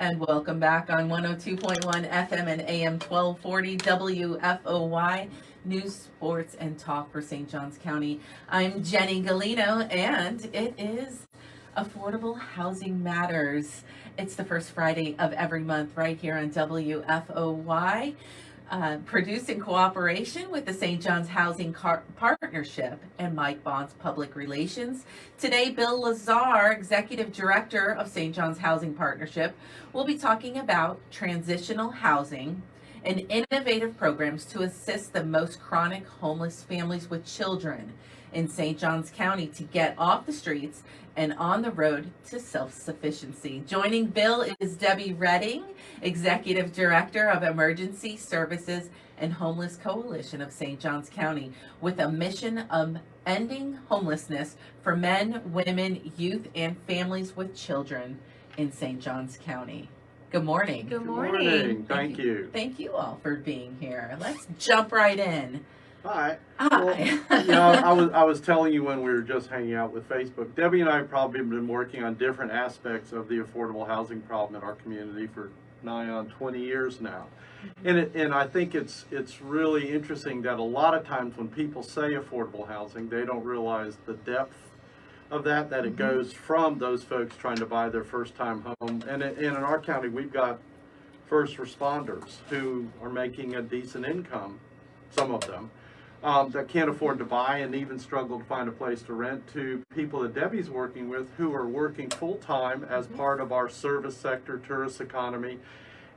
And welcome back on 102.1 FM and AM 1240 WFOY, News, Sports, and Talk for St. Johns County. I'm Jenny Galino, and it is Affordable Housing Matters. It's the first Friday of every month right here on WFOY. Produced in cooperation with the St. John's Housing Partnership and Mike Bond's Public Relations. Today, Bill Lazar, Executive Director of St. John's Housing Partnership, will be talking about transitional housing and innovative programs to assist the most chronic homeless families with children in St. Johns County to get off the streets and on the road to self-sufficiency. Joining Bill is Debi Redding, Executive Director of Emergency Services and Homeless Coalition of St. Johns County, with a mission of ending homelessness for men, women, youth, and families with children in St. Johns County. Good morning. Good morning. Thank you. Thank you all for being here. Let's jump right in. Hi. Hi. Well, I was telling you when we were just hanging out with Facebook, Debbie and I have probably been working on different aspects of the affordable housing problem in our community for nigh on 20 years now. And I think it's really interesting that a lot of times when people say affordable housing, they don't realize the depth of that it goes from those folks trying to buy their first time home. And in our county, we've got first responders who are making a decent income, some of them, that can't afford to buy and even struggle to find a place to rent, to people that Debbie's working with who are working full-time as part of our service sector, tourist economy,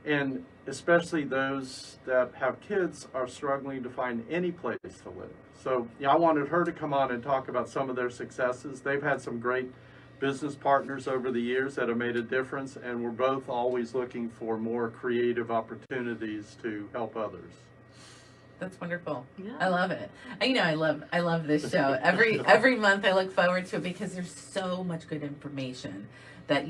and especially those that have kids are struggling to find any place to live. So I wanted her to come on and talk about some of their successes. They've had some great business partners over the years that have made a difference, and we're both always looking for more creative opportunities to help others. That's wonderful. Yeah. I love it. I love this show. Every month I look forward to it because there's so much good information that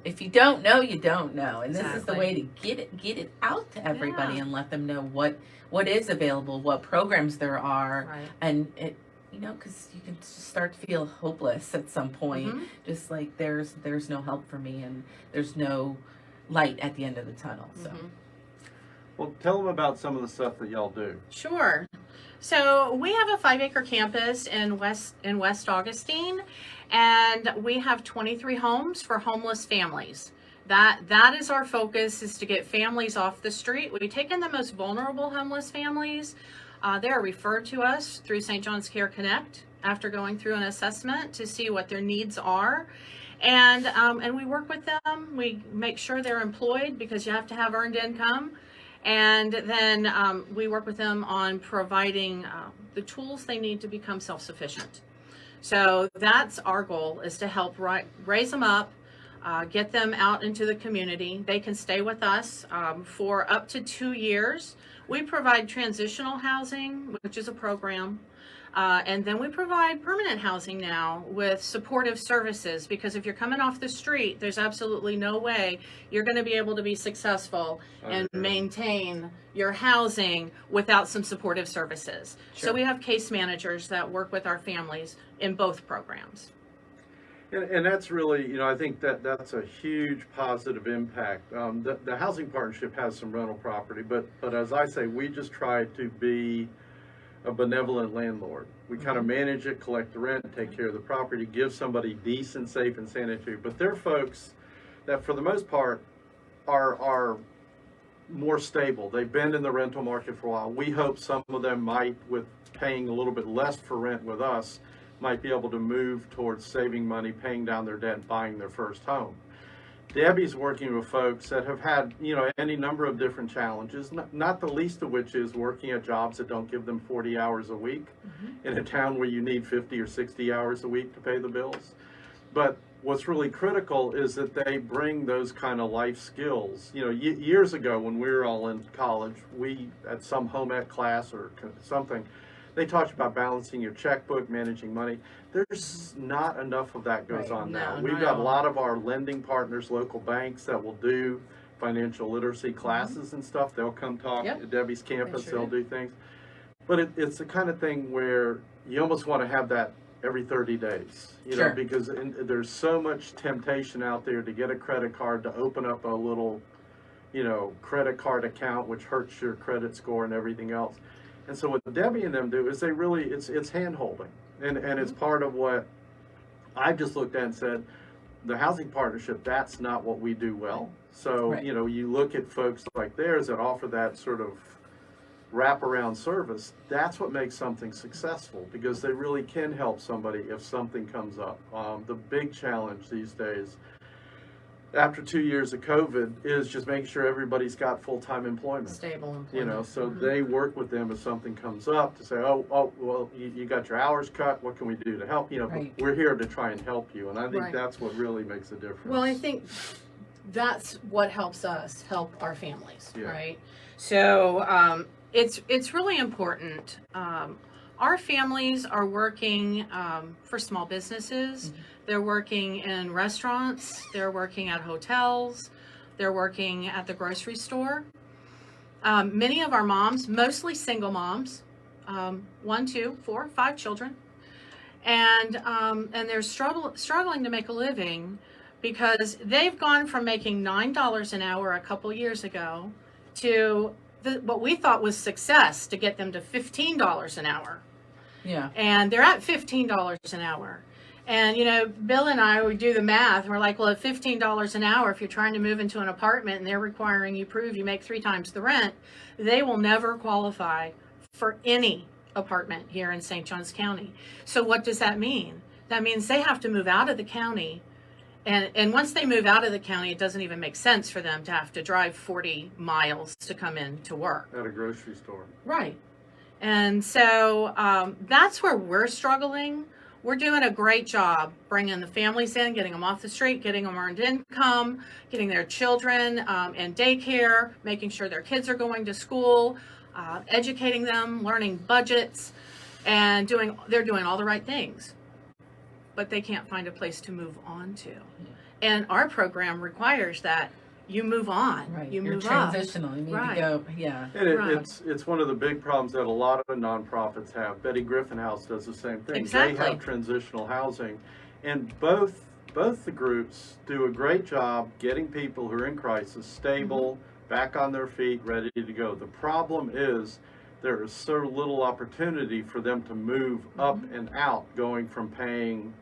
if you don't know, you don't know. And this is the way to get it out to everybody and let them know what is available, what programs there are. Right. And it, because you can start to feel hopeless at some point, just like there's no help for me and there's no light at the end of the tunnel. So. Well, tell them about some of the stuff that y'all do. Sure. So we have a 5-acre campus in West Augustine, and we have 23 homes for homeless families. That is our focus, is to get families off the street. We take in the most vulnerable homeless families. They are referred to us through St. John's Care Connect after going through an assessment to see what their needs are. And we work with them. We make sure they're employed because you have to have earned income. And then we work with them on providing the tools they need to become self-sufficient. So that's our goal, is to help raise them up, get them out into the community. They can stay with us for up to 2 years. We provide transitional housing, which is a program. And then we provide permanent housing now with supportive services, because if you're coming off the street, there's absolutely no way you're going to be able to be successful and maintain your housing without some supportive services. Sure. So we have case managers that work with our families in both programs. And that's really, I think that's a huge positive impact. The housing partnership has some rental property, but as I say, we just try to be a benevolent landlord. We kind of manage it, collect the rent, take care of the property, give somebody decent, safe, and sanitary. But they're folks that, for the most part, are more stable. They've been in the rental market for a while. We hope some of them might, with paying a little bit less for rent with us, might be able to move towards saving money, paying down their debt, and buying their first home. Debbie's working with folks that have had, any number of different challenges, not the least of which is working at jobs that don't give them 40 hours a week in a town where you need 50 or 60 hours a week to pay the bills. But what's really critical is that they bring those kind of life skills. Years ago when we were all in college, we, at some home ec class or something, they taught you about balancing your checkbook, managing money. There's not enough of that goes on now. We've got a lot of our lending partners, local banks, that will do financial literacy classes and stuff. They'll come talk at Debbie's campus. They'll do things. But it's the kind of thing where you almost want to have that every 30 days, Sure. because there's so much temptation out there to get a credit card, to open up a little, credit card account, which hurts your credit score and everything else. And so what Debbie and them do is they really, it's hand holding. And it's part of what I just looked at and said, the housing partnership, that's not what we do well. So, Right. You look at folks like theirs that offer that sort of wraparound service, that's what makes something successful, because they really can help somebody if something comes up. The big challenge these days, after 2 years of COVID, is just making sure everybody's got full-time employment. Stable employment. So they work with them if something comes up to say, well, you got your hours cut, what can we do to help? Right. But we're here to try and help you, and I think Right. that's what really makes a difference. Well, I think that's what helps us help our families, Yeah. right? So it's really important. Our families are working for small businesses. Mm-hmm. They're working in restaurants. They're working at hotels. They're working at the grocery store. Many of our moms, mostly single moms, 1, 2, 4, 5 children, and they're struggling to make a living because they've gone from making $9 an hour a couple years ago to what we thought was success, to get them to $15 an hour. Yeah. And they're at $15 an hour. And, Bill and I would do the math. And we're like, well, at $15 an hour, if you're trying to move into an apartment and they're requiring you prove you make 3 times the rent, they will never qualify for any apartment here in St. Johns County. So what does that mean? That means they have to move out of the county. And once they move out of the county, it doesn't even make sense for them to have to drive 40 miles to come in to work. At a grocery store. Right. And so that's where we're struggling. We're doing a great job bringing the families in, getting them off the street, getting them earned income, getting their children in daycare, making sure their kids are going to school, educating them, learning budgets, and they're doing all the right things. But they can't find a place to move on to. And our program requires that you move on. Right. You You're move up. transitional. You need Right. to go. Yeah. And Right. it's one of the big problems that a lot of nonprofits have. Betty Griffin House does the same thing. Exactly. They have transitional housing, and both the groups do a great job getting people who are in crisis stable, back on their feet, ready to go. The problem is there is so little opportunity for them to move up and out, going from paying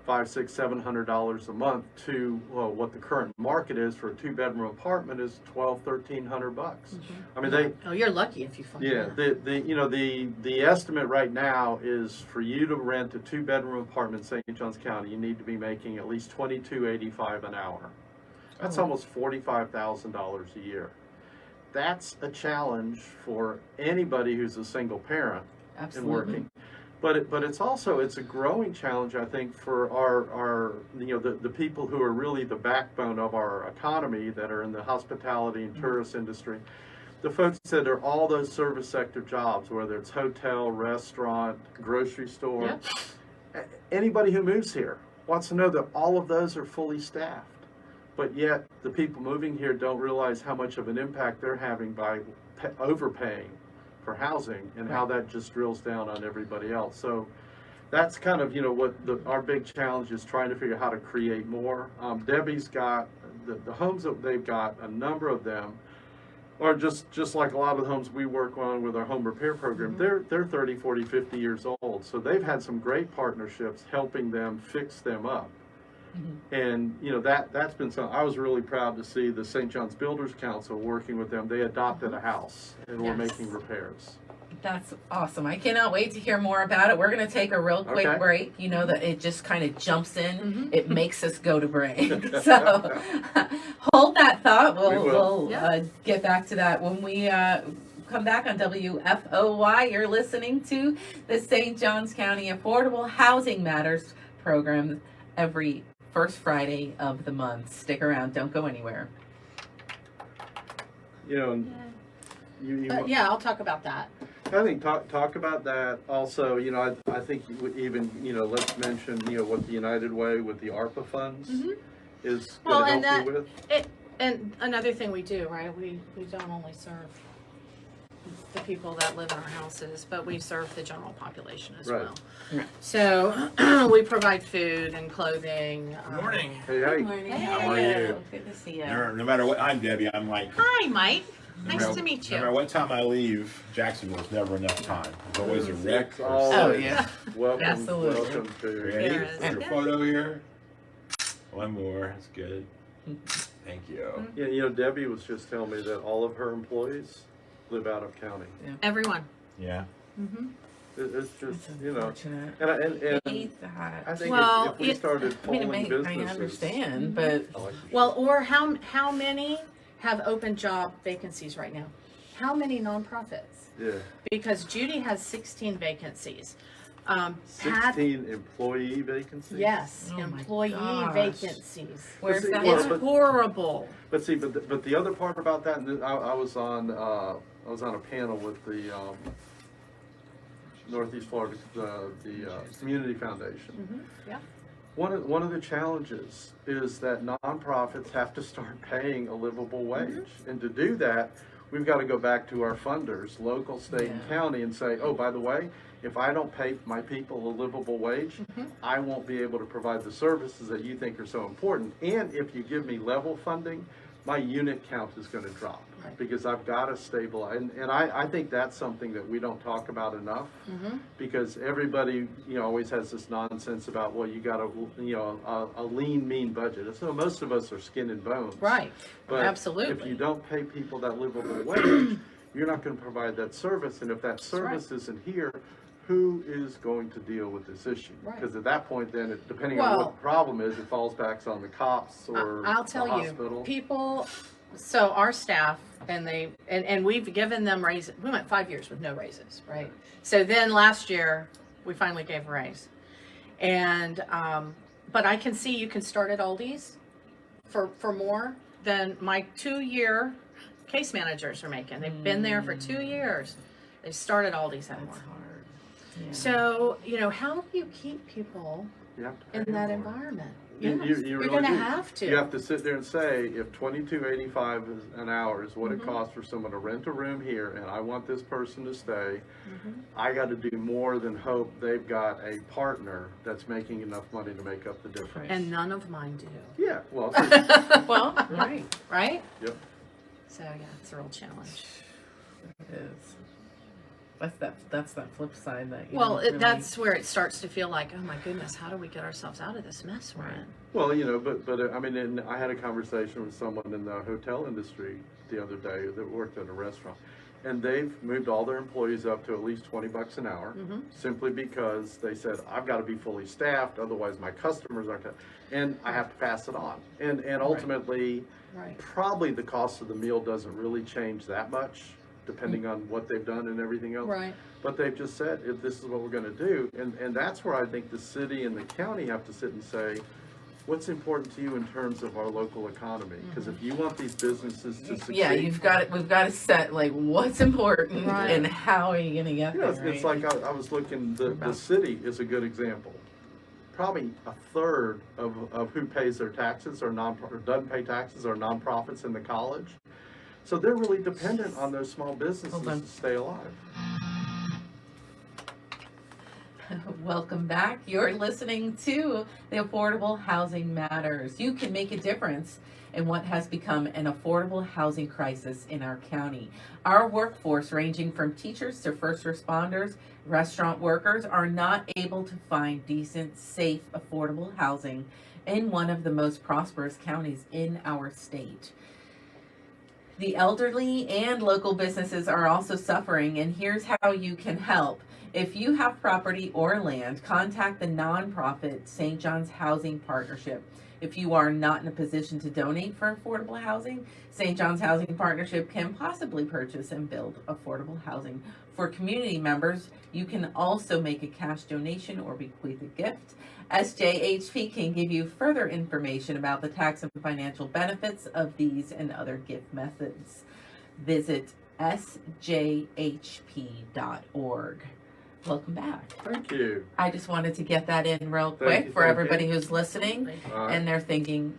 $500, $600, $700 a month to what the current market is for a 2-bedroom apartment is $1,200-$1,300. I mean, Oh, you're lucky if you find that. the estimate right now is for you to rent a 2-bedroom apartment in St. Johns County, you need to be making at least $22.85 an hour. That's almost $45,000 a year. That's a challenge for anybody who's a single parent and Absolutely. working. But it's a growing challenge, I think, for our the people who are really the backbone of our economy, that are in the hospitality and tourist industry. The folks that are all those service sector jobs, whether it's hotel, restaurant, grocery store. Yep. Anybody who moves here wants to know that all of those are fully staffed. But yet the people moving here don't realize how much of an impact they're having by overpaying for housing, and how that just drills down on everybody else. So that's kind of what our big challenge is, trying to figure out how to create more. Debbie's got the homes that they've got, a number of them are just like a lot of the homes we work on with our home repair program. They're 30, 40, 50 years old, so they've had some great partnerships helping them fix them up. And that's been something I was really proud to see. The St. John's Builders Council working with them. They adopted a house and we're making repairs. That's awesome. I cannot wait to hear more about it. We're going to take a real quick Okay. break. You know that it just kind of jumps in. It makes us go to break. So hold that thought. We will. We'll get back to that when we come back on WFOY. You're listening to the St. Johns County Affordable Housing Matters program every first Friday of the month. Stick around. Don't go anywhere. I'll talk about that. I think talk about that. Also, I think even let's mention what the United Way with the ARPA funds is going to help you with. And another thing we do, right? We don't only serve the people that live in our houses, but we serve the general population as Right. well. Right. So we provide food and clothing. Good morning. Hey, Good hey, morning. Hey. How are you? Good to see you. No matter what, I'm Debbie. I'm like, Hi, Mike. no Nice matter- to meet No matter you. what time I leave, Jacksonville is never enough time. There's always a wreck. It's or always- Oh, yeah. welcome, Absolutely. welcome to. Ready? There is. Put your Yeah. photo here. One more. That's good. Thank you. Yeah, you know, Debbie was just telling me that all of her employees live out of county. Everyone. Yeah. Mm-hmm. It's just, It's you know, unfortunate. and Hate that. I think Well, if we started I mean, polling I businesses. understand, but I like your Well, shirt. or how many have open job vacancies right now? How many nonprofits? Yeah, Because Judy has 16 vacancies. Pat, 16 employee vacancies. yes, Oh my employee gosh. vacancies. where's see, that? well, It's but- horrible. But see, but the other part about that, and I was on a panel with the Northeast Florida Community Foundation. Yeah. One of the challenges is that nonprofits have to start paying a livable wage, and to do that, we've got to go back to our funders, local, state, and Yeah. county, and say, oh, by the way, if I don't pay my people a livable wage, Mm-hmm. I won't be able to provide the services that you think are so important. And if you give me level funding, my unit count is going to drop Right. because I've got to stabilize. And I think that's something that we don't talk about enough Mm-hmm. because everybody, you know, always has this nonsense about, well, you got a lean, mean budget. So most of us are skin and bones. Right. But if Absolutely. you don't pay people that livable wage, you're not going to provide that service. And if that right. service isn't here, who is going to deal with this issue? Right. Because at that point, then, depending on Well- what the problem is, it falls back on the cops or I'll the tell hospital. you, people. So our staff and we've given them raises. We went 5 years with no raises, right? So then last year we finally gave a raise, and but I can see you can start at Aldi's for more than my 2-year case managers are making. They've been there for 2 years. They start at Aldi's at more. that's hard. Yeah. So how do you keep people You have to pay in that them more. environment? You Yes, really you're going to do. have to. You have to sit there and say, if $22.85 an hour is what Mm-hmm. it costs for someone to rent a room here, and I want this person to stay, Mm-hmm. I got to do more than hope they've got a partner that's making enough money to make up the difference. And none of mine do. Yeah, well, Well, right. Right? yep. So yeah, it's a real challenge. It is. That's that flip side that you Well, don't really- that's where it starts to feel like, oh my goodness, how do we get ourselves out of this mess we're in? Well, but I mean, and I had a conversation with someone in the hotel industry the other day that worked at a restaurant, and they've moved all their employees up to at least $20 an hour, Mm-hmm. simply because they said, I've got to be fully staffed, otherwise my customers aren't, and I have to pass it on. And ultimately, Right. probably the cost of the meal doesn't really change that much, depending on what they've done and everything else. Right. But they've just said, if this is what we're gonna do, and that's where I think the city and the county have to sit and say, what's important to you in terms of our local economy? Because if you want these businesses to succeed. Yeah, we've got to set like what's important Right. and how are you gonna get You know, there. it's right? like I was looking, the city is a good example. Probably a third of who pays their taxes or doesn't pay taxes are nonprofits in the college. So they're really dependent on those small businesses Hold on. to stay alive. Welcome back. You're listening to the Affordable Housing Matters. You can make a difference in what has become an affordable housing crisis in our county. Our workforce, ranging from teachers to first responders, restaurant workers, are not able to find decent, safe, affordable housing in one of the most prosperous counties in our state. The elderly and local businesses are also suffering, and here's how you can help. If you have property or land, contact the nonprofit St. John's Housing Partnership. If you are not in a position to donate for affordable housing, St. John's Housing Partnership can possibly purchase and build affordable housing. For community members, you can also make a cash donation or bequeath a gift. SJHP can give you further information about the tax and financial benefits of these and other gift methods. Visit sjhp.org. Welcome back. Thank you. I just wanted to get that in real Thank quick you, for thank everybody you. who's listening All right. and they're thinking,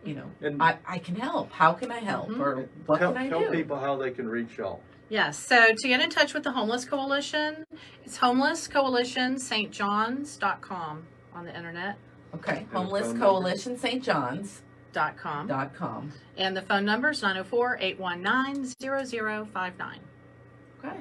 you know, And I can help. How can I help? Mhm. Or what tell, can I tell do? people how they can reach y'all. Yes. So to get in touch with the Homeless Coalition, it's homelesscoalitionstjohns.com on the internet. Okay, And a Homeless phone Coalition St. John's .com. .com. And the phone number is 904-819-0059. Okay.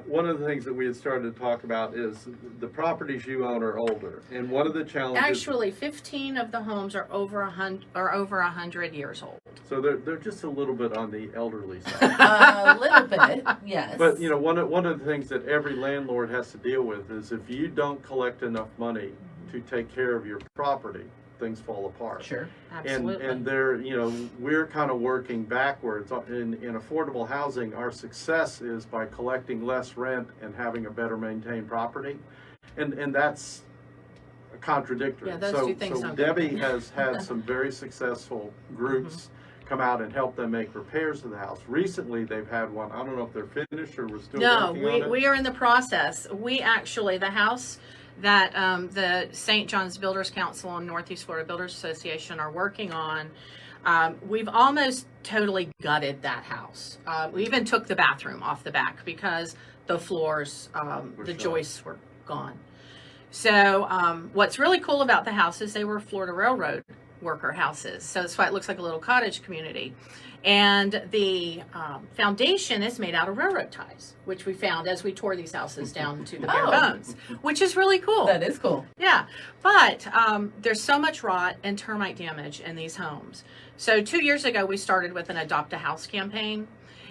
One of the things that we had started to talk about is the properties you own are older, and one of the challenges. Actually, 15 of the homes are over 100 years old. So they're just a little bit on the elderly side. A little bit, yes. But you know, one of the things that every landlord has to deal with is if you don't collect enough money to take care of your property, things fall apart. Sure. Absolutely. And they're, you know, we're kind of working backwards. In affordable housing, our success is by collecting less rent and having a better maintained property. And that's contradictory. Yeah, those so two things so don't go Debi together. has had some very successful groups come out and help them make repairs to the house. Recently, they've had one. I don't know if they're finished or we're still No, working on it. we are in the process. We actually, the house that the St. John's Builders Council and Northeast Florida Builders Association are working on, we've almost totally gutted that house. We even took the bathroom off the back because the floors, the shot. joists were gone. So what's really cool about the house is they were Florida Railroad worker houses. So that's why it looks like a little cottage community. And the foundation is made out of railroad ties, which we found as we tore these houses down to the bare Oh. bones, which is really cool. That is cool. Yeah, but there's so much rot and termite damage in these homes. So 2 years ago, we started with an Adopt a House campaign,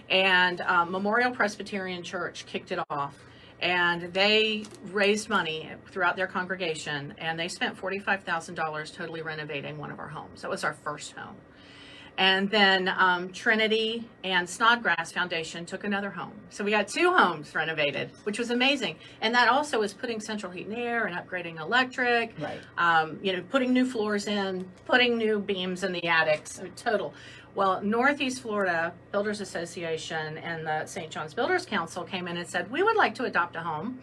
and Memorial Presbyterian Church kicked it off. And they raised money throughout their congregation, and they spent $45,000 totally renovating one of our homes. That was our first home. And then Trinity and Snodgrass Foundation took another home. So we got 2 homes renovated, which was amazing. And that also is putting central heat and air and upgrading electric, Right. Putting new floors in, putting new beams in the attics, total. Well, Northeast Florida Builders Association and the St. John's Builders Council came in and said, we would like to adopt a home.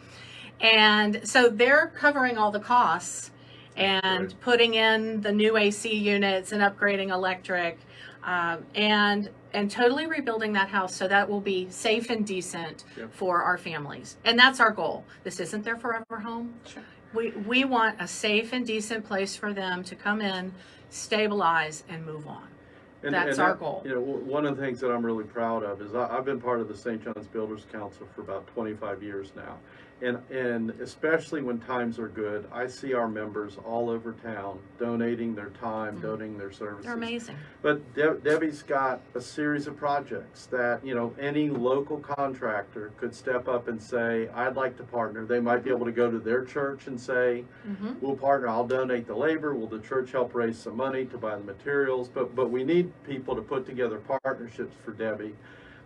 And so they're covering all the costs and Right. putting in the new AC units and upgrading electric, and totally rebuilding that house so that will be safe and decent Yep. for our families. And that's our goal. This isn't their forever home. Sure. We want a safe and decent place for them to come in, stabilize, and move on. That's our goal. You know, one of the things that I'm really proud of is I've been part of the St. John's Builders Council for about 25 years now. And especially when times are good, I see our members all over town donating their time, donating their services. They're amazing. But Debbie's got a series of projects that, you know, any local contractor could step up and say, I'd like to partner. They might be able to go to their church and say, we'll partner, I'll donate the labor, will the church help raise some money to buy the materials? But we need people to put together partnerships for Debi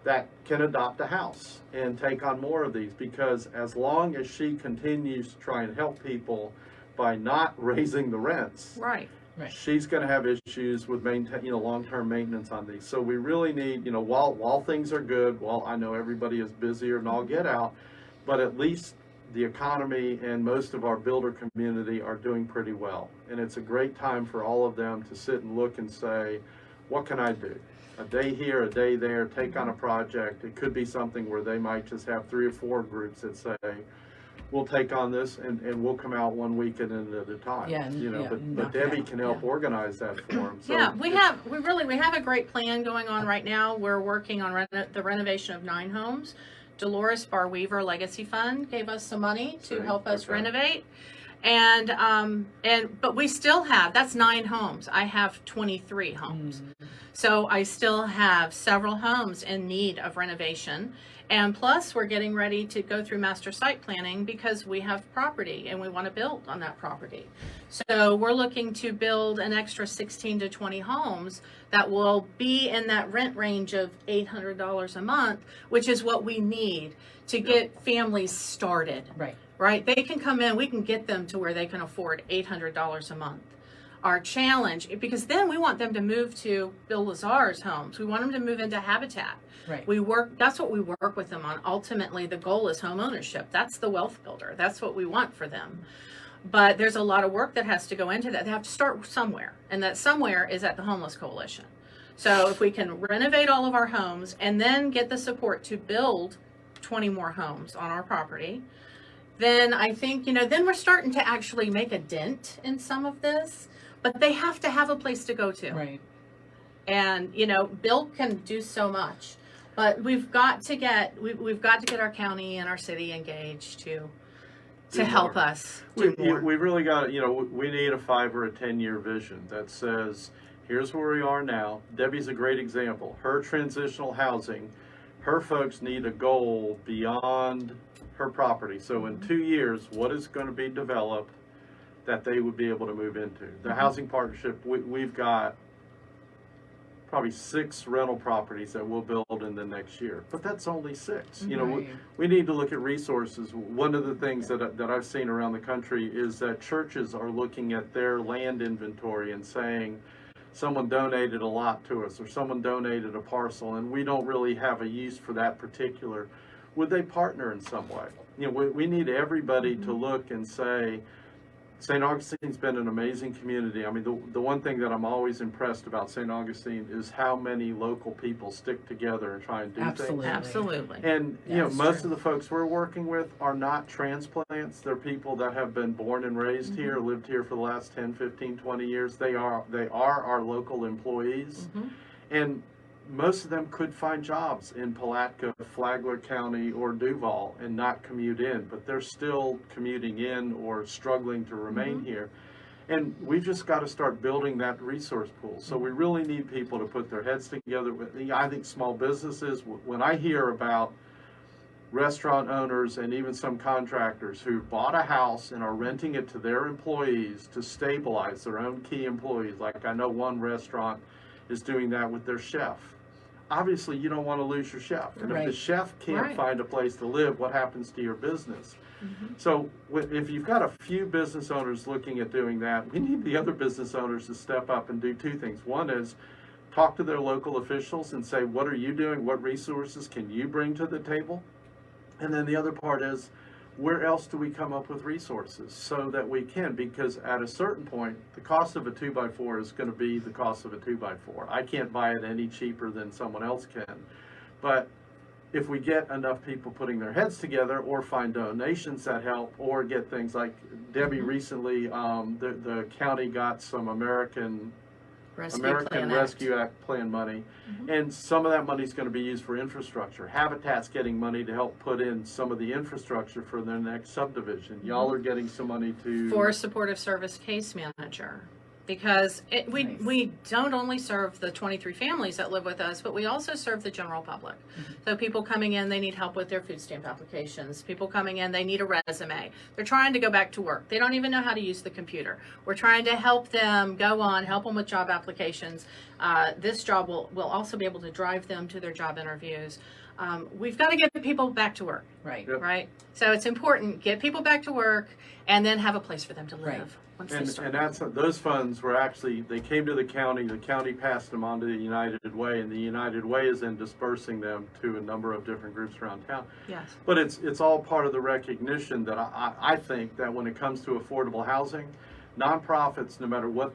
that can adopt a house and take on more of these, because as long as she continues to try and help people by not raising the rents, Right. Right. she's going to have issues with long-term maintenance on these. So we really need, while things are good, while I know everybody is busier and all get out, but at least the economy and most of our builder community are doing pretty well. And it's a great time for all of them to sit and look and say, what can I do? A day here, a day there, take on a project. It could be something where they might just have 3 or 4 groups that say, we'll take on this and we'll come out one weekend at a time. Yeah, But knock it Debi out, can help yeah. organize that for them. So Yeah, we have a great plan going on right now. We're working on the renovation of 9 homes. Dolores Bar Weaver Legacy Fund gave us some money to Okay, help us okay. renovate. But we still have, that's 9 homes. I have 23 homes. So I still have several homes in need of renovation. And plus, we're getting ready to go through master site planning because we have property and we want to build on that property. So we're looking to build an extra 16 to 20 homes that will be in that rent range of $800 a month, which is what we need to get families started. Right. Right? They can come in, we can get them to where they can afford $800 a month. Our challenge, because then we want them to move to Bill Lazar's homes. We want them to move into Habitat. Right. That's what we work with them on. Ultimately, the goal is home ownership. That's the wealth builder. That's what we want for them. But there's a lot of work that has to go into that. They have to start somewhere, and that somewhere is at the Homeless Coalition. So if we can renovate all of our homes and then get the support to build 20 more homes on our property, then I think, then we're starting to actually make a dent in some of this, but they have to have a place to go to. Right. And, Bill can do so much, but we've got to get our county and our city engaged to help us do more. We really got, we need a 5 or a 10-year vision that says, here's where we are now. Debbie's a great example. Her transitional housing, her folks need a goal beyond her property. So in 2 years, what is going to be developed that they would be able to move into? The housing partnership, we've got probably 6 rental properties that we'll build in the next year, but that's only 6. We need to look at resources. One of the things that I've seen around the country is that churches are looking at their land inventory and saying, someone donated a lot to us, or someone donated a parcel, and we don't really have a use for that particular. Would they partner in some way? We need everybody to look and say, St. Augustine's been an amazing community. I mean, the one thing that I'm always impressed about St. Augustine is how many local people stick together and try and do things. Absolutely. And, That's most true. of the folks we're working with are not transplants. They're people that have been born and raised here, lived here for the last 10, 15, 20 years. They are our local employees. And most of them could find jobs in Palatka, Flagler County, or Duval and not commute in, but they're still commuting in or struggling to remain here. And we've just got to start building that resource pool. So we really need people to put their heads together. I think small businesses, when I hear about restaurant owners and even some contractors who bought a house and are renting it to their employees to stabilize their own key employees, like I know one restaurant is doing that with their chef. Obviously, you don't want to lose your chef. And if the chef can't find a place to live, what happens to your business? So if you've got a few business owners looking at doing that, we need the other business owners to step up and do 2 things. One is talk to their local officials and say, what are you doing? What resources can you bring to the table? And then the other part is, where else do we come up with resources so that we can? Because at a certain point, the cost of a 2x4 is going to be the cost of a 2x4. I can't buy it any cheaper than someone else can. But if we get enough people putting their heads together, or find donations that help, or get things like Debbie recently, the county got some American Rescue Act plan money, and some of that money is going to be used for infrastructure. Habitat's getting money to help put in some of the infrastructure for their next subdivision. Y'all are getting some money for supportive service case manager, because we don't only serve the 23 families that live with us, but we also serve the general public. So people coming in, they need help with their food stamp applications. People coming in, they need a resume. They're trying to go back to work. They don't even know how to use the computer. We're trying to help them help them with job applications. This job will also be able to drive them to their job interviews. We've got to get people back to work. Right. Yep. Right. So it's important, get people back to work, and then have a place for them to live. Right. Once they start. And those funds were actually, they came to the county passed them on to the United Way, and the United Way is then dispersing them to a number of different groups around town. Yes. But it's all part of the recognition that I think that when it comes to affordable housing, nonprofits, no matter what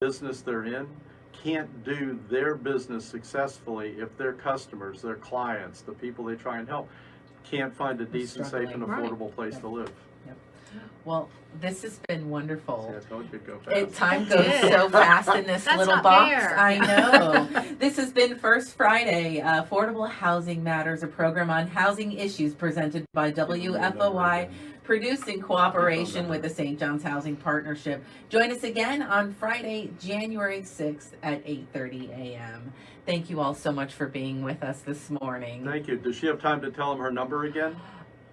business they're in, can't do their business successfully if their customers, their clients, the people they try and help, can't find a decent, safe, and affordable place to live. Well, this has been wonderful. See, I told you it'd go fast. Time goes so fast in this That's little not box. fair. I know. This has been First Friday, Affordable Housing Matters, a program on housing issues presented by WFOY, produced in cooperation with the St. John's Housing Partnership. Join us again on Friday, January 6th at 8:30 a.m. Thank you all so much for being with us this morning. Thank you. Does she have time to tell them her number again?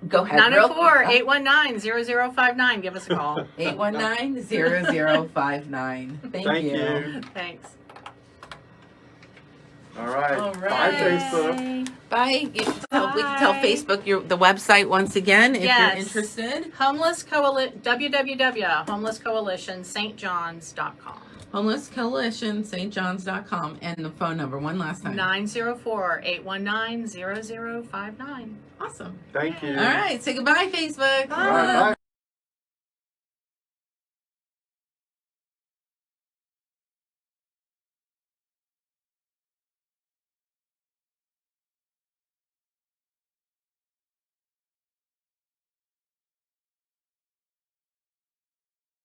Go ahead. 904-819-0059. Give us a call. 819-0059. Thank you. Thanks. All right. All right. Bye, Facebook. Bye. We can tell Facebook the website once again if Yes. you're interested. www.homelesscoalitionstjohns.com. Homeless Coalition, stjohns.com, and the phone number one last time. 904-819-0059. Awesome. Thank you. All right. Say goodbye, Facebook. All right, bye.